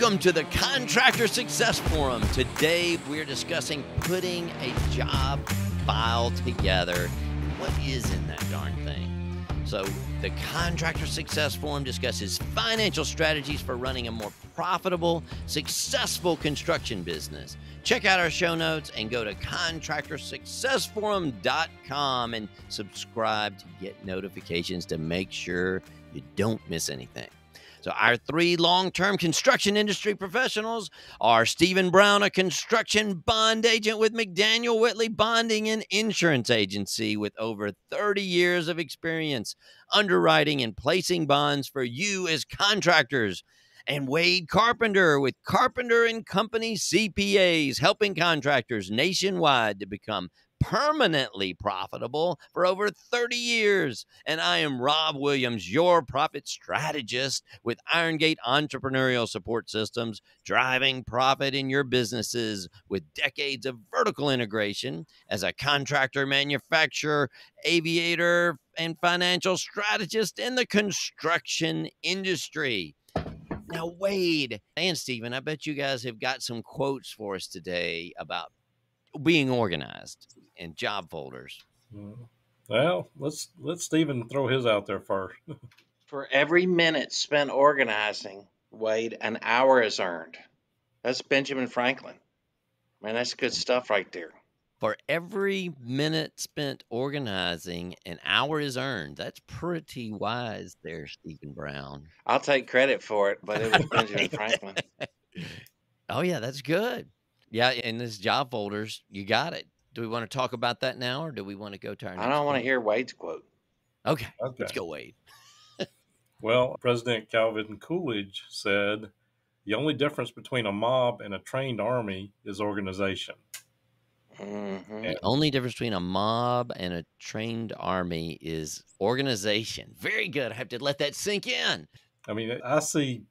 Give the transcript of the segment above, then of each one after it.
Welcome to the Contractor Success Forum. Today we're discussing putting a job file together. What is in that darn thing? So the Contractor Success Forum discusses financial strategies for running a more profitable, successful construction business. Check out our show notes and go to contractorsuccessforum.com and subscribe to get notifications to make sure you don't miss anything. So our three long-term construction industry professionals are Stephen Brown, a construction bond agent with McDaniel Whitley Bonding and Insurance Agency with over 30 years of experience underwriting and placing bonds for you as contractors. And Wade Carpenter with Carpenter and Company CPAs, helping contractors nationwide to become permanently profitable for over 30 years. And I am Rob Williams, your profit strategist with Iron Gate Entrepreneurial Support Systems, driving profit in your businesses with decades of vertical integration as a contractor, manufacturer, aviator, and financial strategist in the construction industry. Now, Wade and Stephen, I bet you guys have got some quotes for us today about being organized in job folders. Well, let's Stephen throw his out there first. For every minute spent organizing, Wade, an hour is earned. That's Benjamin Franklin. Man, that's good stuff right there. For every minute spent organizing, an hour is earned. That's pretty wise there, Stephen Brown. I'll take credit for it, but it was Benjamin Franklin. Oh, yeah, that's good. Yeah, in this job folders, you got it. Do we want to talk about that now, or do we want to go to our next I don't want to quote? hear Wade's quote. Okay, let's go, Wade. Well, President Calvin Coolidge said, the only difference between a mob and a trained army is organization. Mm-hmm. The only difference between a mob and a trained army is organization. Very good. I have to let that sink in. I mean, I see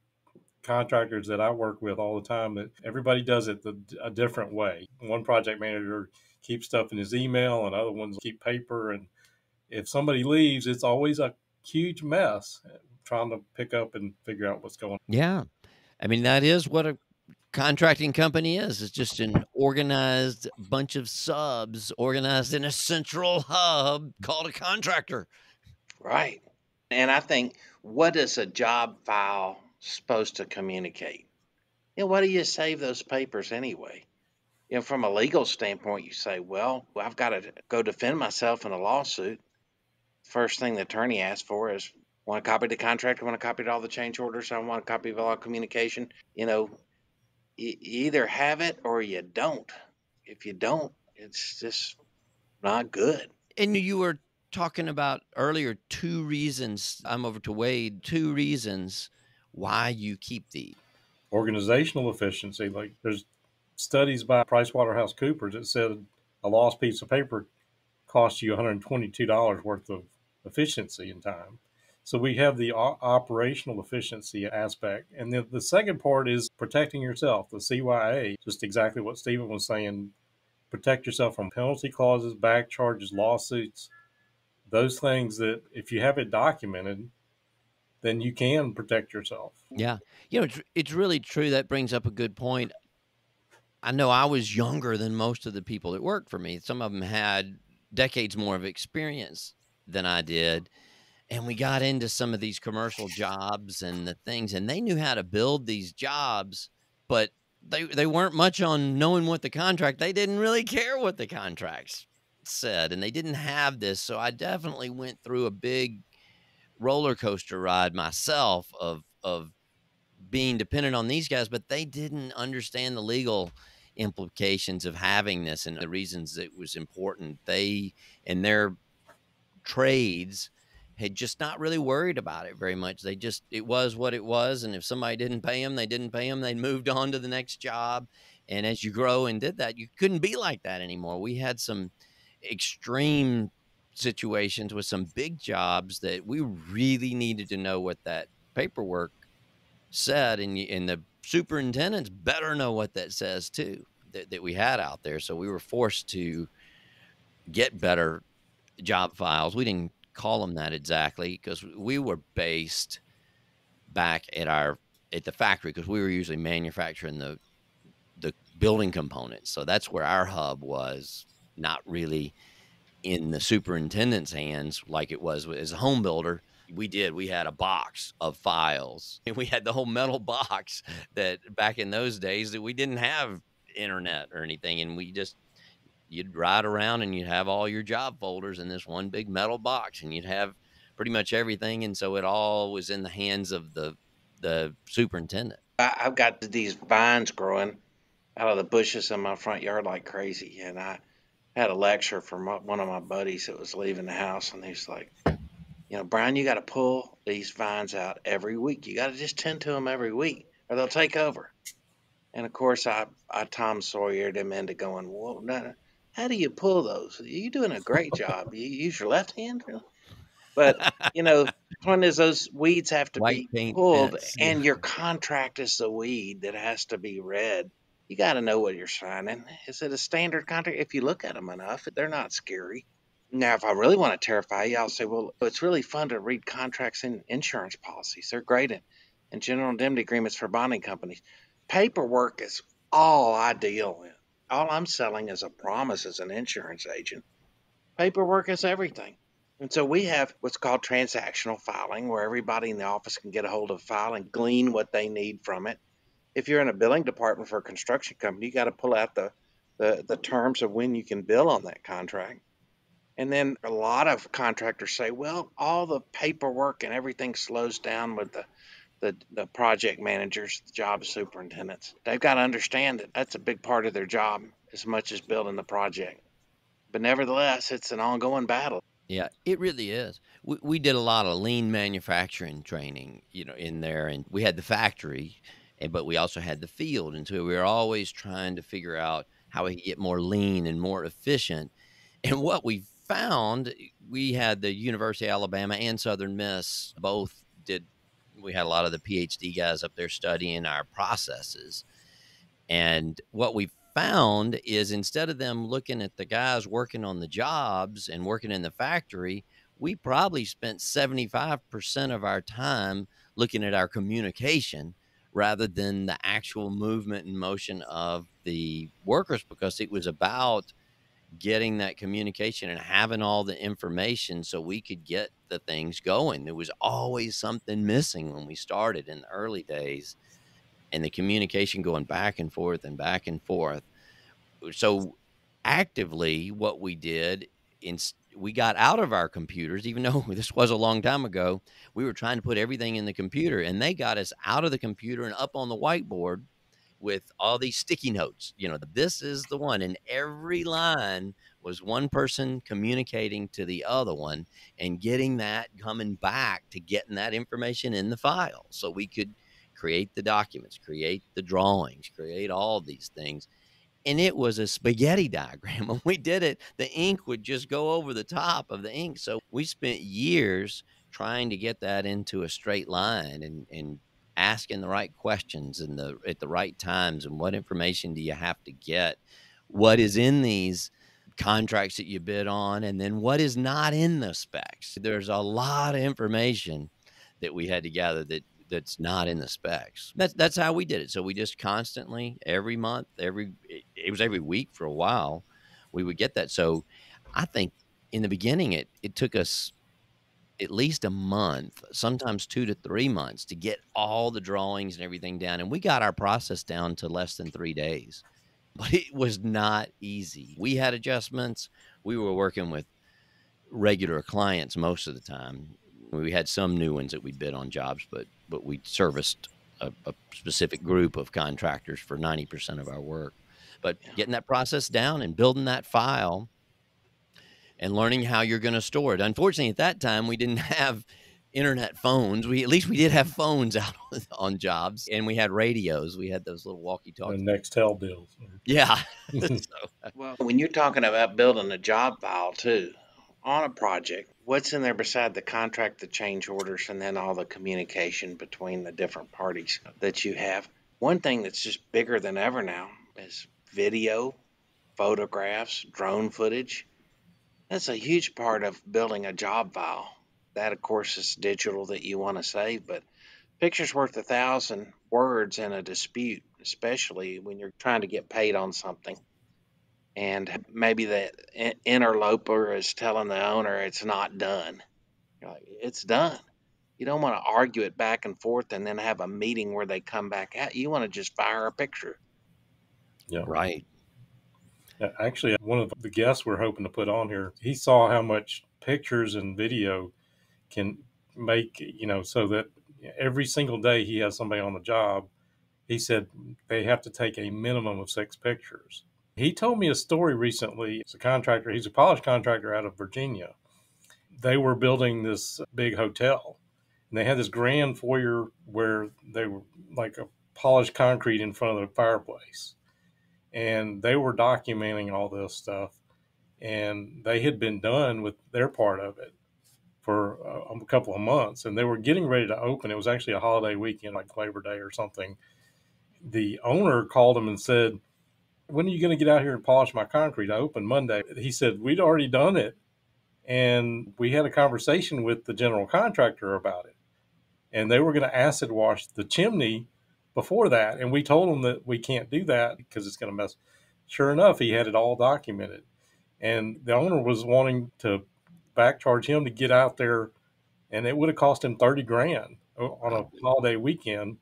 contractors that I work with all the time that everybody does it a different way. One project manager keeps stuff in his email and other ones keep paper. And if somebody leaves, it's always a huge mess trying to pick up and figure out what's going on. Yeah. I mean, that is what a contracting company is. It's just an organized bunch of subs organized in a central hub called a contractor. Right. And I think, what is a job file supposed to communicate? Why do you save those papers anyway? From a legal standpoint, you say, well, I've got to go defend myself in a lawsuit. First thing the attorney asks for is, want a copy of the contract, want a copy of all the change orders, I want a copy of all communication. You either have it or you don't. If you don't, it's just not good. And you were talking about earlier 2 reasons, I'm over to Wade, 2 reasons why you keep these. Organizational efficiency. Like there's studies by PricewaterhouseCoopers that said a lost piece of paper costs you $122 worth of efficiency in time. So we have the operational efficiency aspect. And then the second part is protecting yourself, the CYA, just exactly what Stephen was saying. Protect yourself from penalty clauses, back charges, lawsuits, those things that if you have it documented, then you can protect yourself. Yeah. It's really true. That brings up a good point. I know I was younger than most of the people that worked for me. Some of them had decades more of experience than I did. And we got into some of these commercial jobs and the things, and they knew how to build these jobs, but they weren't much on knowing what the contract, they didn't really care what the contracts said, and they didn't have this. So I definitely went through a big roller coaster ride myself of being dependent on these guys, but they didn't understand the legal implications of having this and the reasons it was important. They, in their trades, had just not really worried about it very much. It was what it was. And if somebody didn't pay them, they didn't pay them. They moved on to the next job. And as you grow and did that, you couldn't be like that anymore. We had some extreme situations with some big jobs that we really needed to know what that paperwork said. And the superintendents better know what that says too, that we had out there. So we were forced to get better job files. We didn't call them that exactly because we were based back at our at the factory, because we were usually manufacturing the building components. So that's where our hub was, not really in the superintendent's hands like it was as a home builder. We had a box of files, and we had the whole metal box that back in those days that we didn't have internet or anything. And you'd ride around and you'd have all your job folders in this one big metal box, and you'd have pretty much everything. And so it all was in the hands of the superintendent. I've got these vines growing out of the bushes in my front yard like crazy. And I had a lecture from one of my buddies that was leaving the house, and he's like, Brian, you got to pull these vines out every week. You got to just tend to them every week, or they'll take over. And of course, I Tom Sawyered him into going, well, no, how do you pull those? You're doing a great job. You use your left hand? But, the point is, those weeds have to White be paint pulled, fence. and your contract is the weed that has to be read. You got to know what you're signing. Is it a standard contract? If you look at them enough, they're not scary. Now, if I really want to terrify you, I'll say, well, it's really fun to read contracts and insurance policies. They're great in general indemnity agreements for bonding companies. Paperwork is all I deal in. All I'm selling is a promise as an insurance agent. Paperwork is everything. And so we have what's called transactional filing, where everybody in the office can get a hold of a file and glean what they need from it. If you're in a billing department for a construction company, you got to pull out the terms of when you can bill on that contract. And then a lot of contractors say, well, all the paperwork and everything slows down with the project managers, the job superintendents. They've got to understand that that's a big part of their job as much as building the project. But nevertheless, it's an ongoing battle. Yeah, it really is. We did a lot of lean manufacturing training, in there, and we had the factory, but we also had the field. And so we were always trying to figure out how we could get more lean and more efficient. And what we found, we had the University of Alabama and Southern Miss both did. We had a lot of the PhD guys up there studying our processes. And what we found is, instead of them looking at the guys working on the jobs and working in the factory, we probably spent 75% of our time looking at our communication rather than the actual movement and motion of the workers, because it was about getting that communication and having all the information so we could get the things going. There was always something missing when we started in the early days, and the communication going back and forth and back and forth. So actively, what we did, we got out of our computers, even though this was a long time ago. We were trying to put everything in the computer, and they got us out of the computer and up on the whiteboard with all these sticky notes. This is the one, and every line was one person communicating to the other one and getting that, coming back to getting that information in the file so we could create the documents, create the drawings, create all these things. And it was a spaghetti diagram. When we did it, the ink would just go over the top of the ink. So we spent years trying to get that into a straight line, and asking the right questions at the right times. And what information do you have to get? What is in these contracts that you bid on? And then what is not in the specs? There's a lot of information that we had to gather that's not in the specs. That's how we did it. So we just constantly, every month, it was every week for a while, we would get that. So I think in the beginning, it took us at least a month, sometimes 2 to 3 months, to get all the drawings and everything down. And we got our process down to less than 3 days, but it was not easy. We had adjustments. We were working with regular clients most of the time. We had some new ones that we bid on jobs, but we serviced a specific group of contractors for 90% of our work. But getting that process down and building that file and learning how you're going to store it. Unfortunately, at that time, we didn't have internet phones. At least we did have phones out on jobs, and we had radios. We had those little walkie-talkies. And Nextel deals. Yeah. Well, when you're talking about building a job file too, on a project, what's in there beside the contract, the change orders, and then all the communication between the different parties that you have? One thing that's just bigger than ever now is video, photographs, drone footage. That's a huge part of building a job file. That, of course, is digital that you want to save, but Picture's worth 1,000 words in a dispute, especially when you're trying to get paid on something. And maybe the interloper is telling the owner it's not done. You're like, it's done. You don't want to argue it back and forth and then have a meeting where they come back at you. You want to just fire a picture. Yeah. Right. Actually, one of the guests we're hoping to put on here, he saw how much pictures and video can make, so that every single day he has somebody on the job, he said they have to take a minimum of 6 pictures. He told me a story recently. It's a contractor, he's a polished contractor out of Virginia. They were building this big hotel, and they had this grand foyer where they were like a polished concrete in front of the fireplace. And they were documenting all this stuff, and they had been done with their part of it for a couple of months, and they were getting ready to open. It was actually a holiday weekend, like Labor Day or something. The owner called him and said, "When are you going to get out here and polish my concrete? I open Monday." He said, "We'd already done it, and we had a conversation with the general contractor about it, and they were going to acid wash the chimney before that, and we told them that we can't do that because it's going to mess." Sure enough, he had it all documented, and the owner was wanting to back charge him to get out there, and it would have cost him 30 grand on a holiday weekend.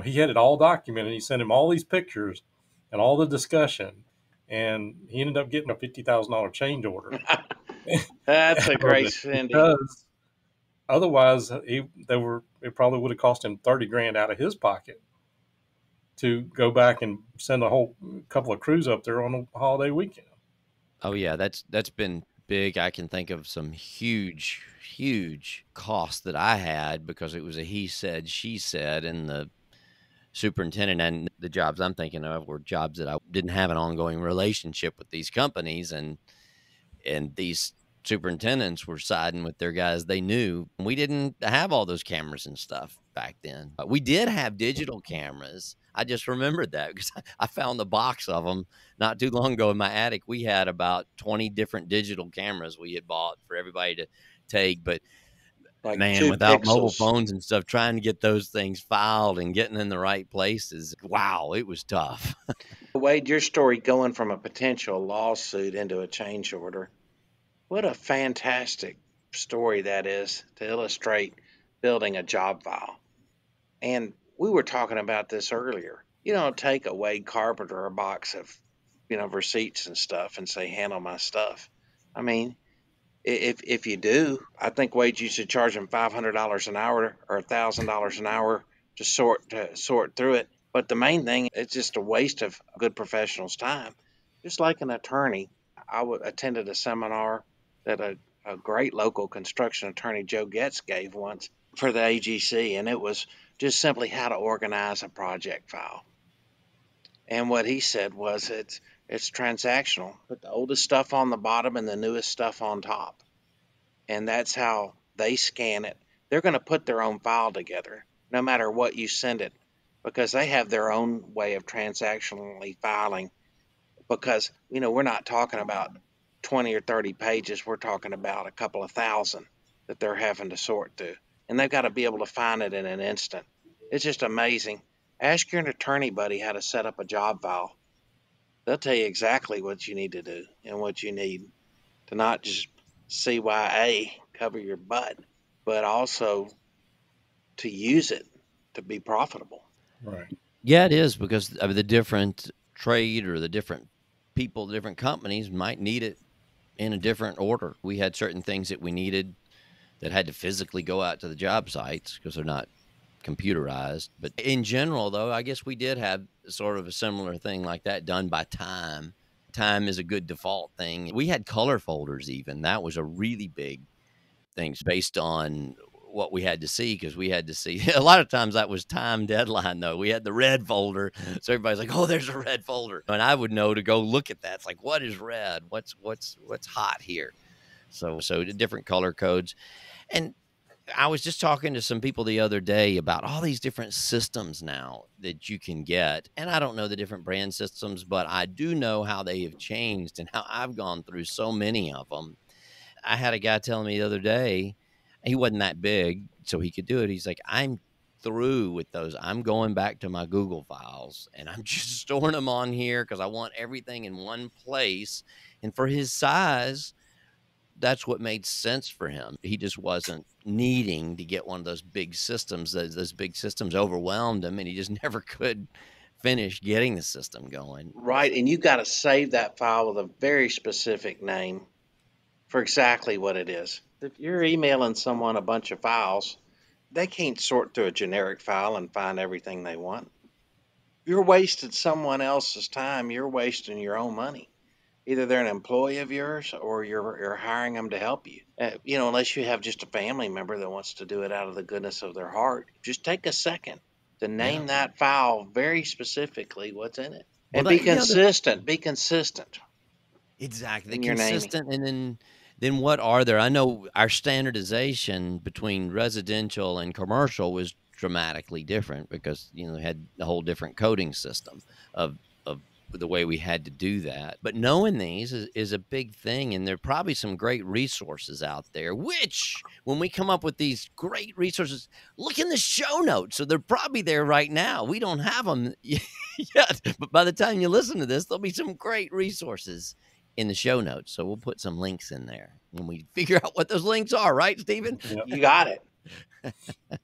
He had it all documented. He sent him all these pictures and all the discussion, and he ended up getting a $50,000 change order. That's a great Cindy. Because otherwise, it probably would have cost him 30 grand out of his pocket to go back and send a whole couple of crews up there on a holiday weekend. Oh yeah, that's been big. I can think of some huge costs that I had because it was a he said, she said, and the superintendent and the jobs I'm thinking of were jobs that I didn't have an ongoing relationship with these companies, and these superintendents were siding with their guys they knew. We didn't have all those cameras and stuff back then. We did have digital cameras. I just remembered that because I found the box of them not too long ago in my attic. We had about 20 different digital cameras we had bought for everybody to take. But Like man, without mobile phones and stuff, trying to get those things filed and getting in the right places, wow, it was tough. Wade, your story going from a potential lawsuit into a change order. What a fantastic story that is to illustrate building a job file. And we were talking about this earlier. You don't take a Wade Carpenter a box of, receipts and stuff and say, handle my stuff. I mean, if you do, I think Wade, you should charge them $500 an hour or $1,000 an hour to sort through it. But the main thing, it's just a waste of a good professional's time. Just like an attorney, attended a seminar that a great local construction attorney, Joe Getz, gave once for the AGC, and it was just simply how to organize a project file. And what he said was it's transactional. Put the oldest stuff on the bottom and the newest stuff on top. And that's how they scan it. They're going to put their own file together, no matter what you send it, because they have their own way of transactionally filing. Because, we're not talking about 20 or 30 pages. We're talking about a couple of thousand that they're having to sort through. And they've got to be able to find it in an instant. It's just amazing. Ask your attorney buddy how to set up a job file. They'll tell you exactly what you need to do and what you need to not just CYA, cover your butt, but also to use it to be profitable. Right. Yeah, it is, because of the different trade or the different people, the different companies might need it in a different order. We had certain things that we needed that had to physically go out to the job sites because they're not computerized. But in general, though, I guess we did have sort of a similar thing like that done by time. Time is a good default thing. We had color folders even. That was a really big thing based on what we had to see, because we had to see a lot of times that was time deadline though. We had the red folder, so everybody's like, oh, there's a red folder, and I would know to go look at that. It's like, what is red? What's hot here? So the different color codes. And I was just talking to some people the other day about all these different systems now that you can get. And I don't know the different brand systems, but I do know how they have changed and how I've gone through so many of them. I had a guy telling me the other day, he wasn't that big, so he could do it. He's like, I'm through with those. I'm going back to my Google files and I'm just storing them on here because I want everything in one place. And for his size, that's what made sense for him. He just wasn't needing to get one of those big systems. Those big systems overwhelmed him, and he just never could finish getting the system going. Right, and you got to save that file with a very specific name for exactly what it is. If you're emailing someone a bunch of files, they can't sort through a generic file and find everything they want. You're wasting someone else's time. You're wasting your own money. Either they're an employee of yours or you're hiring them to help you. Unless you have just a family member that wants to do it out of the goodness of their heart, just take a second to name that file very specifically what's in it. And be consistent. Be consistent. Exactly. Consistent. And then what are there? I know our standardization between residential and commercial was dramatically different because, they had a whole different coding system of the way we had to do that. But knowing these is a big thing. And there are probably some great resources out there, which when we come up with these great resources, look in the show notes. So they're probably there right now. We don't have them yet, but by the time you listen to this, there'll be some great resources in the show notes. So we'll put some links in there when we figure out what those links are. Right, Stephen? Yep. You got it.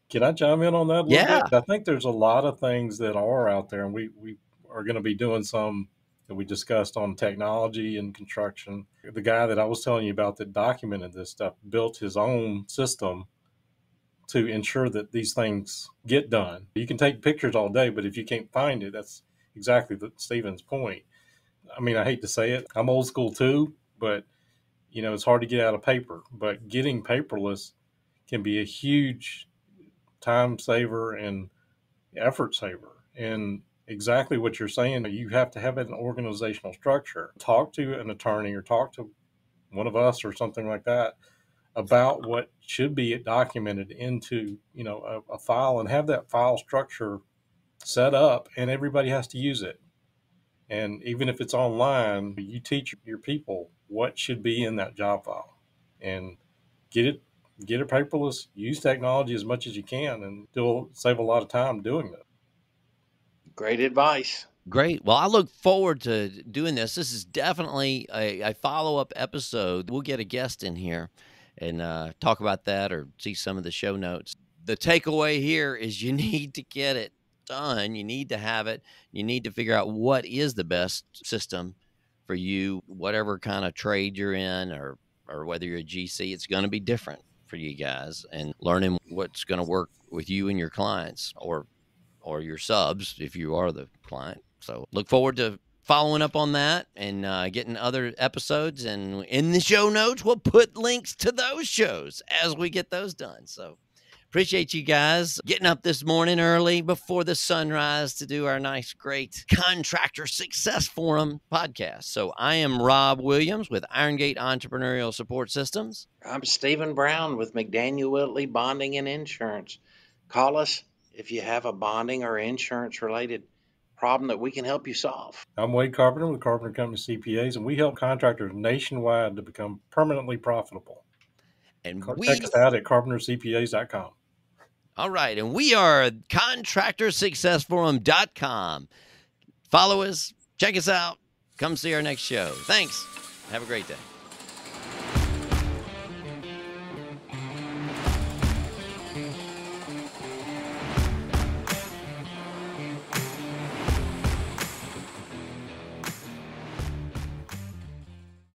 Can I chime in on that a little bit? I think there's a lot of things that are out there, and we are going to be doing some that we discussed on technology and construction. The guy that I was telling you about that documented this stuff built his own system to ensure that these things get done. You can take pictures all day, but if you can't find it, that's exactly Stephen's point. I mean, I hate to say it. I'm old school too, but it's hard to get out of paper. But getting paperless can be a huge time saver and effort saver. And exactly what you're saying, you have to have an organizational structure. Talk to an attorney or talk to one of us or something like that about what should be documented into, a file, and have that file structure set up, and everybody has to use it. And even if it's online, you teach your people what should be in that job file and get it paperless, use technology as much as you can, and still save a lot of time doing that. Great advice. Great. Well, I look forward to doing this. This is definitely a follow-up episode. We'll get a guest in here and talk about that or see some of the show notes. The takeaway here is you need to get it done. You need to have it. You need to figure out what is the best system for you, whatever kind of trade you're in or whether you're a GC. It's going to be different for you guys, and learning what's going to work with you and your clients or your subs if you are the client. So look forward to following up on that and getting other episodes. And in the show notes, we'll put links to those shows as we get those done. So appreciate you guys getting up this morning early before the sunrise to do our nice, great Contractor Success Forum podcast. So I am Rob Williams with Irongate Entrepreneurial Support Systems. I'm Stephen Brown with McDaniel Whitley Bonding and Insurance. Call us if you have a bonding or insurance related problem that we can help you solve. I'm Wade Carpenter with Carpenter Company CPAs, and we help contractors nationwide to become permanently profitable. And check us out at carpentercpas.com. All right, and we are contractorsuccessforum.com. Follow us, check us out, come see our next show. Thanks. Have a great day.